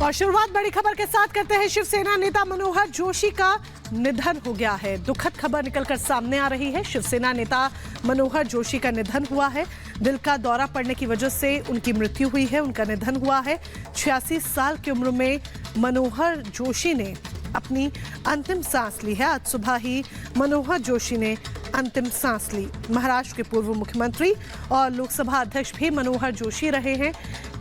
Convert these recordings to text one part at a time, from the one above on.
और शुरुआत बड़ी खबर के साथ करते हैं। शिवसेना नेता मनोहर जोशी का निधन हो गया है। दुखद खबर निकलकर सामने आ रही है। शिवसेना नेता मनोहर जोशी का निधन हुआ है। दिल का दौरा पड़ने की वजह से उनकी मृत्यु हुई है। उनका निधन हुआ है। 86 साल की उम्र में मनोहर जोशी ने अपनी अंतिम सांस ली है। आज सुबह ही मनोहर जोशी ने अंतिम सांस ली। महाराष्ट्र के पूर्व मुख्यमंत्री और लोकसभा अध्यक्ष भी मनोहर जोशी रहे हैं।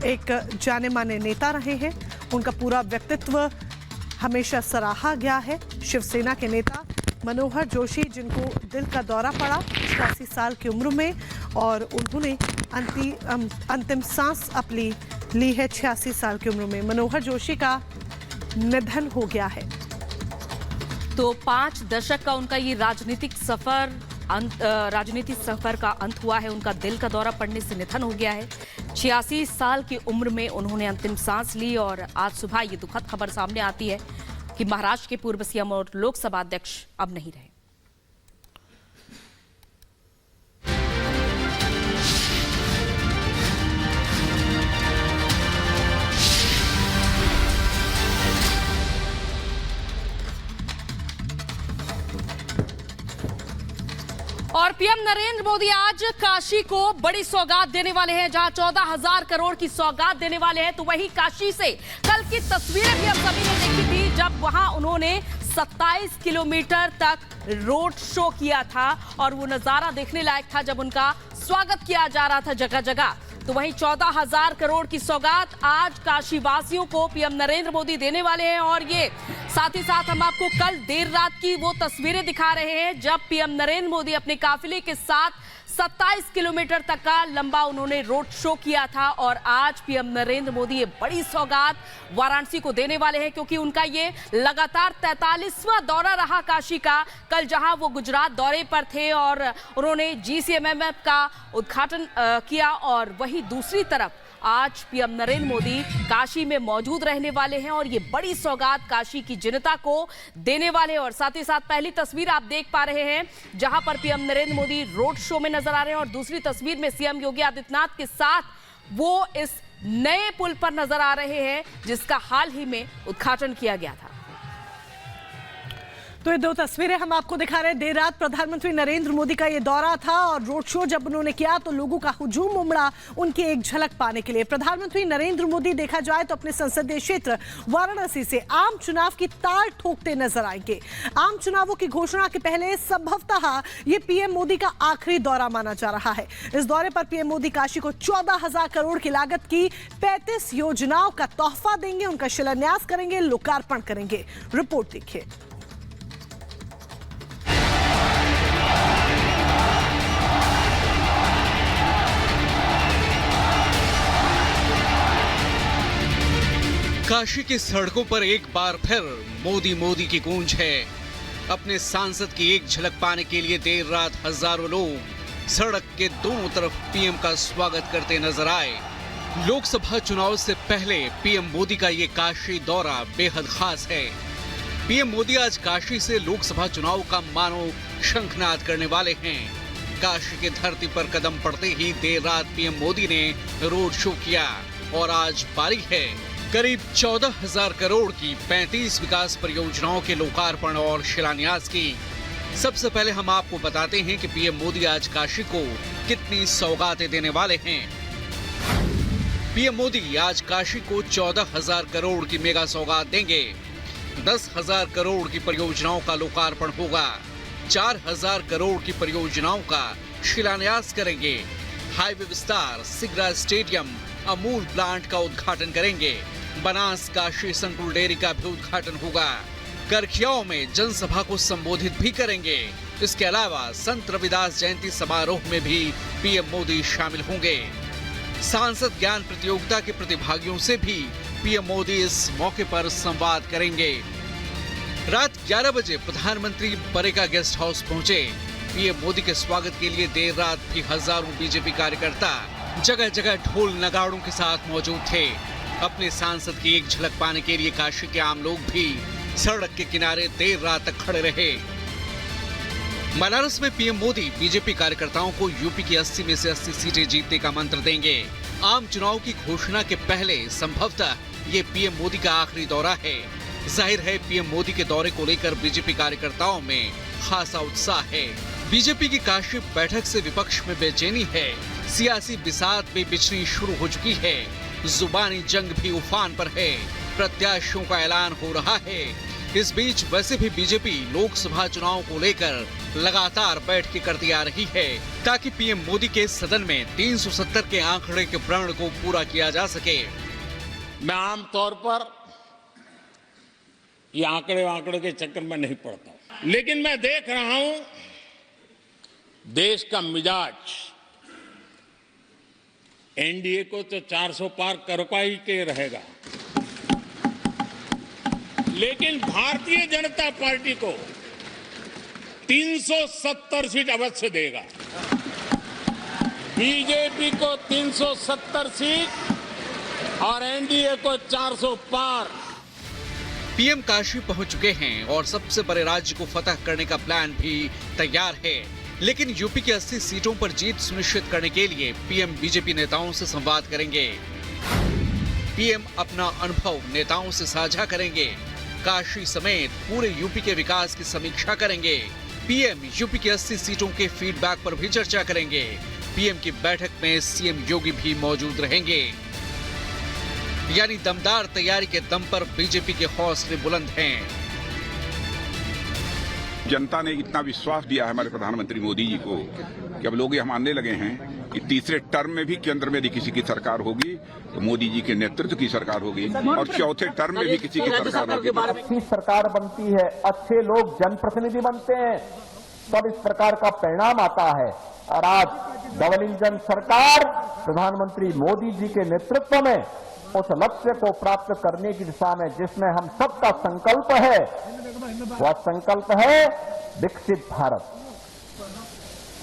एक जाने माने नेता रहे हैं। उनका पूरा व्यक्तित्व हमेशा सराहा गया है। शिवसेना के नेता मनोहर जोशी, जिनको दिल का दौरा पड़ा 86 साल की उम्र में, और उन्होंने अंतिम सांस अपनी ली है 86 साल की उम्र में। मनोहर जोशी का निधन हो गया है। तो 5 दशक का उनका ये राजनीतिक सफर का अंत हुआ है। उनका दिल का दौरा पड़ने से निधन हो गया है। 86 साल की उम्र में उन्होंने अंतिम सांस ली और आज सुबह ये दुखद खबर सामने आती है कि महाराष्ट्र के पूर्व सीएम और लोकसभा अध्यक्ष अब नहीं रहे। और पीएम नरेंद्र मोदी आज काशी को बड़ी सौगात देने वाले हैं। जहां 14,000 करोड़ की सौगात देने वाले हैं, तो वही काशी से कल की तस्वीरें भी हम सभी ने देखी थी, जब वहां उन्होंने 27 किलोमीटर तक रोड शो किया था और वो नजारा देखने लायक था जब उनका स्वागत किया जा रहा था जगह जगह। तो वहीं 14,000 करोड़ की सौगात आज काशी वासियों को पीएम नरेंद्र मोदी देने वाले हैं। और ये साथ ही साथ हम आपको कल देर रात की वो तस्वीरें दिखा रहे हैं जब पीएम नरेंद्र मोदी अपने काफिले के साथ 27 किलोमीटर तक का लंबा उन्होंने रोड शो किया था। और आज पीएम नरेंद्र मोदी ये बड़ी सौगात वाराणसी को देने वाले हैं, क्योंकि उनका ये लगातार 43वां दौरा रहा काशी का। कल जहां वो गुजरात दौरे पर थे और उन्होंने GCMMF का उद्घाटन किया, और वहीं दूसरी तरफ आज पीएम नरेंद्र मोदी काशी में मौजूद रहने वाले हैं और ये बड़ी सौगात काशी की जनता को देने वाले हैं। और साथ ही साथ पहली तस्वीर आप देख पा रहे हैं जहां पर PM Narendra Modi road show में नजर आ रहे हैं, और दूसरी तस्वीर में सीएम योगी आदित्यनाथ के साथ वो इस नए पुल पर नजर आ रहे हैं जिसका हाल ही में उद्घाटन किया गया था। तो ये दो तस्वीरें हम आपको दिखा रहे हैं। देर रात प्रधानमंत्री नरेंद्र मोदी का ये दौरा था और रोड शो जब उन्होंने किया तो लोगों का हुजूम उमड़ा उनकी एक झलक पाने के लिए। प्रधानमंत्री नरेंद्र मोदी देखा जाए तो अपने संसदीय क्षेत्र वाराणसी से आम चुनाव की ताल ठोकते नजर आएंगे। आम चुनावों की घोषणा के पहले संभवतः ये पीएम मोदी का आखिरी दौरा माना जा रहा है। इस दौरे पर पीएम मोदी काशी को 14,000 करोड़ की लागत की 35 योजनाओं का तोहफा देंगे, उनका शिलान्यास करेंगे, लोकार्पण करेंगे। रिपोर्ट देखिए। काशी की सड़कों पर एक बार फिर मोदी मोदी की गूंज है। अपने सांसद की एक झलक पाने के लिए देर रात हजारों लोग सड़क के दोनों तरफ पीएम का स्वागत करते नजर आए। लोकसभा चुनाव से पहले पीएम मोदी का ये काशी दौरा बेहद खास है। पीएम मोदी आज काशी से लोकसभा चुनाव का मानो शंखनाद करने वाले हैं। काशी की धरती पर कदम पड़ते ही देर रात पीएम मोदी ने रोड शो किया और आज बारी है करीब 14,000 करोड़ की 35 विकास परियोजनाओं के लोकार्पण और शिलान्यास की। सबसे पहले हम आपको बताते हैं कि पीएम मोदी आज काशी को कितनी सौगातें देने वाले हैं। पीएम मोदी आज काशी को 14,000 करोड़ की मेगा सौगात देंगे। 10,000 करोड़ की परियोजनाओं का लोकार्पण होगा। 4,000 करोड़ की परियोजनाओं का शिलान्यास करेंगे। हाईवे विस्तार, सिगरा स्टेडियम, अमूल प्लांट का उद्घाटन करेंगे। बनास काशी संकुल डेयरी का भी उद्घाटन होगा। करखियाओं में जनसभा को संबोधित भी करेंगे। इसके अलावा संत रविदास जयंती समारोह में भी पीएम मोदी शामिल होंगे। सांसद ज्ञान प्रतियोगिता के प्रतिभागियों से भी पीएम मोदी इस मौके पर संवाद करेंगे। रात 11 बजे प्रधानमंत्री बरेगा गेस्ट हाउस पहुंचे। पीएम मोदी के स्वागत के लिए देर रात भी हजारों बीजेपी कार्यकर्ता जगह जगह ढोल नगाड़ों के साथ मौजूद थे। अपने सांसद की एक झलक पाने के लिए काशी के आम लोग भी सड़क के किनारे देर रात तक खड़े रहे। बनारस में पीएम मोदी बीजेपी कार्यकर्ताओं को यूपी की 80 में से 80 सीटें जीतने का मंत्र देंगे। आम चुनाव की घोषणा के पहले संभवतः ये पीएम मोदी का आखिरी दौरा है। जाहिर है पीएम मोदी के दौरे को लेकर बीजेपी कार्यकर्ताओं में खासा उत्साह है। बीजेपी की काशी बैठक से विपक्ष में बेचैनी है। सियासी बिसात भी बिछनी शुरू हो चुकी है। जुबानी जंग भी उफान पर है। प्रत्याशियों का ऐलान हो रहा है। इस बीच वैसे भी बीजेपी लोकसभा चुनाव को लेकर लगातार बैठकें करती आ रही है ताकि पीएम मोदी के सदन में 370 के आंकड़े के प्रण को पूरा किया जा सके। मैं आमतौर पर ये आंकड़े के चक्कर में नहीं पड़ता, लेकिन मैं देख रहा हूं देश का मिजाज एनडीए को तो 400 पार कर पाई के रहेगा, लेकिन भारतीय जनता पार्टी को 370 सीट अवश्य देगा। बीजेपी को 370 सीट और एनडीए को 400 पार। पीएम काशी पहुंच चुके हैं और सबसे बड़े राज्य को फतह करने का प्लान भी तैयार है, लेकिन यूपी की 80 सीटों पर जीत सुनिश्चित करने के लिए पीएम बीजेपी नेताओं से संवाद करेंगे। पीएम अपना अनुभव नेताओं से साझा करेंगे। काशी समेत पूरे यूपी के विकास की समीक्षा करेंगे। पीएम यूपी की 80 सीटों के फीडबैक पर भी चर्चा करेंगे। पीएम की बैठक में सीएम योगी भी मौजूद रहेंगे। यानी दमदार तैयारी के दम पर बीजेपी के हौसले बुलंद हैं। जनता ने इतना विश्वास दिया है हमारे प्रधानमंत्री मोदी जी को कि अब लोग ये मानने लगे हैं कि तीसरे टर्म में भी केंद्र में यदि किसी की सरकार होगी तो मोदी जी के नेतृत्व की सरकार होगी और चौथे टर्म में भी किसी की सरकार होगी। अच्छी सरकार बनती है, अच्छे लोग जनप्रतिनिधि बनते हैं, तब इस प्रकार का परिणाम आता है। और आज डबल इंजन सरकार प्रधानमंत्री मोदी जी के नेतृत्व में उस लक्ष्य को प्राप्त करने की दिशा में जिसमें हम सबका संकल्प है, वह संकल्प है विकसित भारत।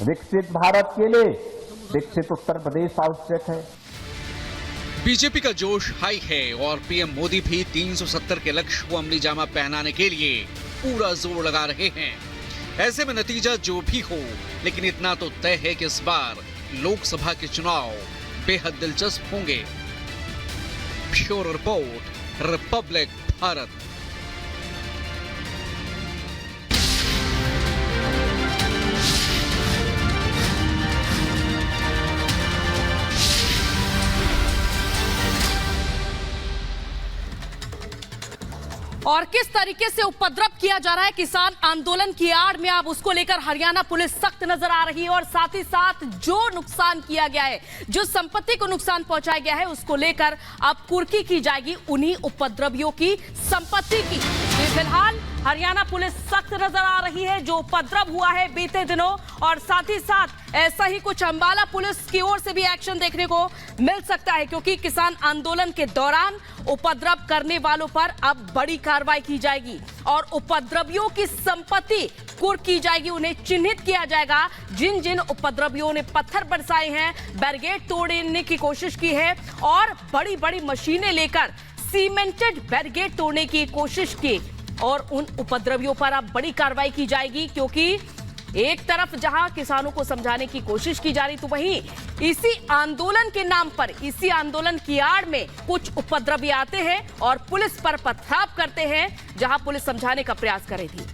विकसित भारत के लिए विकसित उत्तर प्रदेश आवश्यक है। बीजेपी का जोश हाई है और पीएम मोदी भी 370 के लक्ष्य को अमली जामा पहनाने के लिए पूरा जोर लगा रहे हैं। ऐसे में नतीजा जो भी हो, लेकिन इतना तो तय है कि इस बार लोकसभा के चुनाव बेहद दिलचस्प होंगे। Bureau report, Republic Bharat. और किस तरीके से उपद्रव किया जा रहा है किसान आंदोलन की आड़ में, अब उसको लेकर हरियाणा पुलिस सख्त नजर आ रही है। और साथ ही साथ जो नुकसान किया गया है, जो संपत्ति को नुकसान पहुंचाया गया है, उसको लेकर अब कुर्की की जाएगी उन्हीं उपद्रवियों की संपत्ति की। फिलहाल हरियाणा पुलिस सख्त नजर आ रही है जो उपद्रव हुआ है बीते दिनों, और साथ ही साथ ऐसा ही कुछ अंबाला पुलिस की ओर से भी एक्शन देखने को मिल सकता है, क्योंकि किसान आंदोलन के दौरान उपद्रव करने वालों पर अब बड़ी कार्रवाई की जाएगी और उपद्रवियों की संपत्ति कुर्क की जाएगी। उन्हें चिन्हित किया जाएगा। जिन जिन उपद्रवियों ने पत्थर बरसाए हैं, बैरिकेड तोड़ने की कोशिश की है और बड़ी बड़ी मशीनें लेकर सीमेंटेड बैरिकेड तोड़ने की कोशिश की, और उन उपद्रवियों पर अब बड़ी कार्रवाई की जाएगी। क्योंकि एक तरफ जहां किसानों को समझाने की कोशिश की जा रही, तो वहीं इसी आंदोलन के नाम पर, इसी आंदोलन की आड़ में कुछ उपद्रवी आते हैं और पुलिस पर पथराव करते हैं, जहां पुलिस समझाने का प्रयास कर रही थी।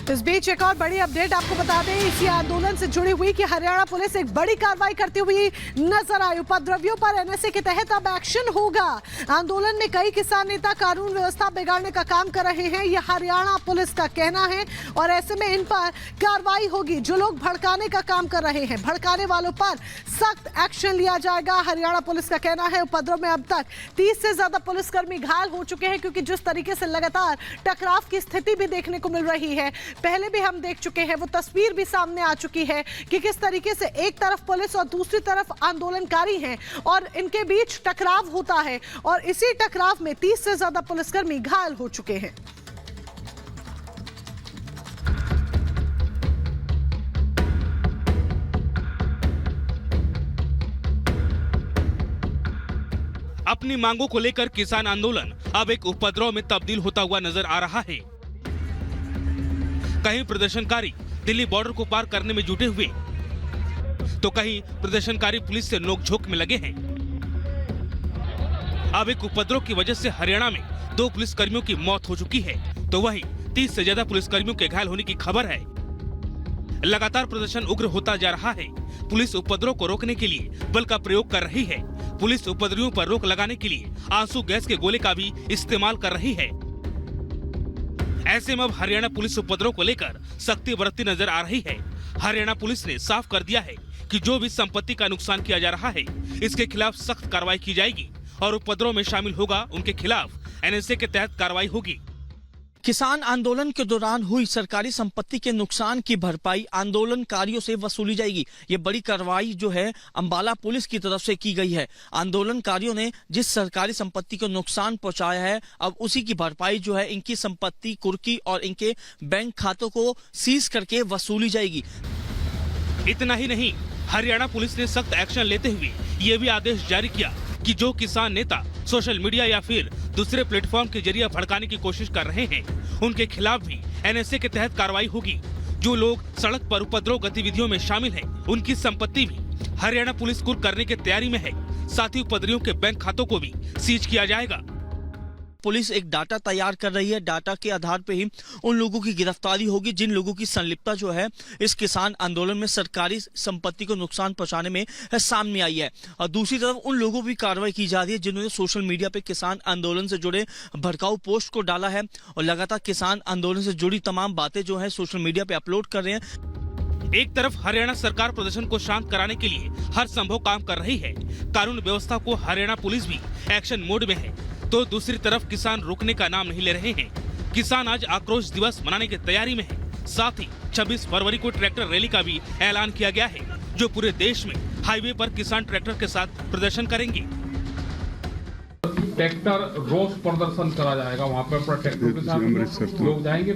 इस बीच एक और बड़ी अपडेट आपको बता दें, इसी आंदोलन से जुड़ी हुई कि हरियाणा पुलिस एक बड़ी कार्रवाई करती हुई नजर आई। उपद्रवियों पर एनएसए के तहत अब एक्शन होगा। आंदोलन में कई किसान नेता कानून व्यवस्था बिगाड़ने का काम कर रहे हैं, यह हरियाणा पुलिस का कहना है, और ऐसे में इन पर कार्रवाई होगी। जो लोग भड़काने का काम कर रहे हैं, भड़काने वालों पर सख्त एक्शन लिया जाएगा। हरियाणा पुलिस का कहना है उपद्रव में अब तक 30 से ज्यादा पुलिसकर्मी घायल हो चुके हैं, क्योंकि जिस तरीके से लगातार टकराव की स्थिति भी देखने को मिल रही है, पहले भी हम देख चुके हैं, वो तस्वीर भी सामने आ चुकी है कि किस तरीके से एक तरफ पुलिस और दूसरी तरफ आंदोलनकारी हैं और इनके बीच टकराव होता है, और इसी टकराव में 30 से ज्यादा पुलिसकर्मी घायल हो चुके हैं। अपनी मांगों को लेकर किसान आंदोलन अब एक उपद्रव में तब्दील होता हुआ नजर आ रहा है। कहीं प्रदर्शनकारी दिल्ली बॉर्डर को पार करने में जुटे हुए, तो कहीं प्रदर्शनकारी पुलिस से नोकझोंक में लगे हैं। अब एक उपद्रव की वजह से हरियाणा में 2 पुलिसकर्मियों की मौत हो चुकी है, तो वहीं 30 से ज्यादा पुलिसकर्मियों के घायल होने की खबर है। लगातार प्रदर्शन उग्र होता जा रहा है। पुलिस उपद्रव को रोकने के लिए बल का प्रयोग कर रही है। पुलिस उपद्रवियों पर रोक लगाने के लिए आंसू गैस के गोले का भी इस्तेमाल कर रही है। ऐसे में अब हरियाणा पुलिस उपद्रव को लेकर सख्ती बरतती नजर आ रही है। हरियाणा पुलिस ने साफ कर दिया है कि जो भी संपत्ति का नुकसान किया जा रहा है, इसके खिलाफ सख्त कार्रवाई की जाएगी और उपद्रव में शामिल होगा उनके खिलाफ एनएसए के तहत कार्रवाई होगी। किसान आंदोलन के दौरान हुई सरकारी संपत्ति के नुकसान की भरपाई आंदोलनकारियों से वसूली जाएगी। ये बड़ी कार्रवाई जो है अंबाला पुलिस की तरफ से की गई है। आंदोलनकारियों ने जिस सरकारी संपत्ति को नुकसान पहुंचाया है, अब उसी की भरपाई जो है इनकी संपत्ति कुर्की और इनके बैंक खातों को सीज करके वसूली जाएगी। इतना ही नहीं, हरियाणा पुलिस ने सख्त एक्शन लेते हुए ये भी आदेश जारी किया कि जो किसान नेता सोशल मीडिया या फिर दूसरे प्लेटफॉर्म के जरिए भड़काने की कोशिश कर रहे हैं, उनके खिलाफ भी एनएसए के तहत कार्रवाई होगी। जो लोग सड़क पर उपद्रव गतिविधियों में शामिल हैं, उनकी संपत्ति भी हरियाणा पुलिस कुर्क करने की तैयारी में है। साथ ही उपद्रवियों के बैंक खातों को भी सीज किया जाएगा। पुलिस एक डाटा तैयार कर रही है। डाटा के आधार पे ही उन लोगों की गिरफ्तारी होगी जिन लोगों की संलिप्तता जो है इस किसान आंदोलन में सरकारी संपत्ति को नुकसान पहुंचाने में सामने आई है। और दूसरी तरफ उन लोगों पर कार्रवाई की जा रही है जिन्होंने सोशल मीडिया पे किसान आंदोलन से जुड़े भड़काऊ पोस्ट को डाला है और लगातार किसान आंदोलन से जुड़ी तमाम बातें जो है सोशल मीडिया पे अपलोड कर रहे हैं। एक तरफ हरियाणा सरकार प्रदर्शन को शांत कराने के लिए हर संभव काम कर रही है। कानून व्यवस्था को हरियाणा पुलिस भी एक्शन मोड में है, तो दूसरी तरफ किसान रुकने का नाम नहीं ले रहे हैं। किसान आज आक्रोश दिवस मनाने की तैयारी में है। साथ ही 26 फरवरी को ट्रैक्टर रैली का भी ऐलान किया गया है, जो पूरे देश में हाईवे पर किसान ट्रैक्टर के साथ प्रदर्शन करेंगे। ट्रैक्टर रोष प्रदर्शन करा जाएगा, वहाँ पर ट्रैक्टर के साथ लोग जाएंगे।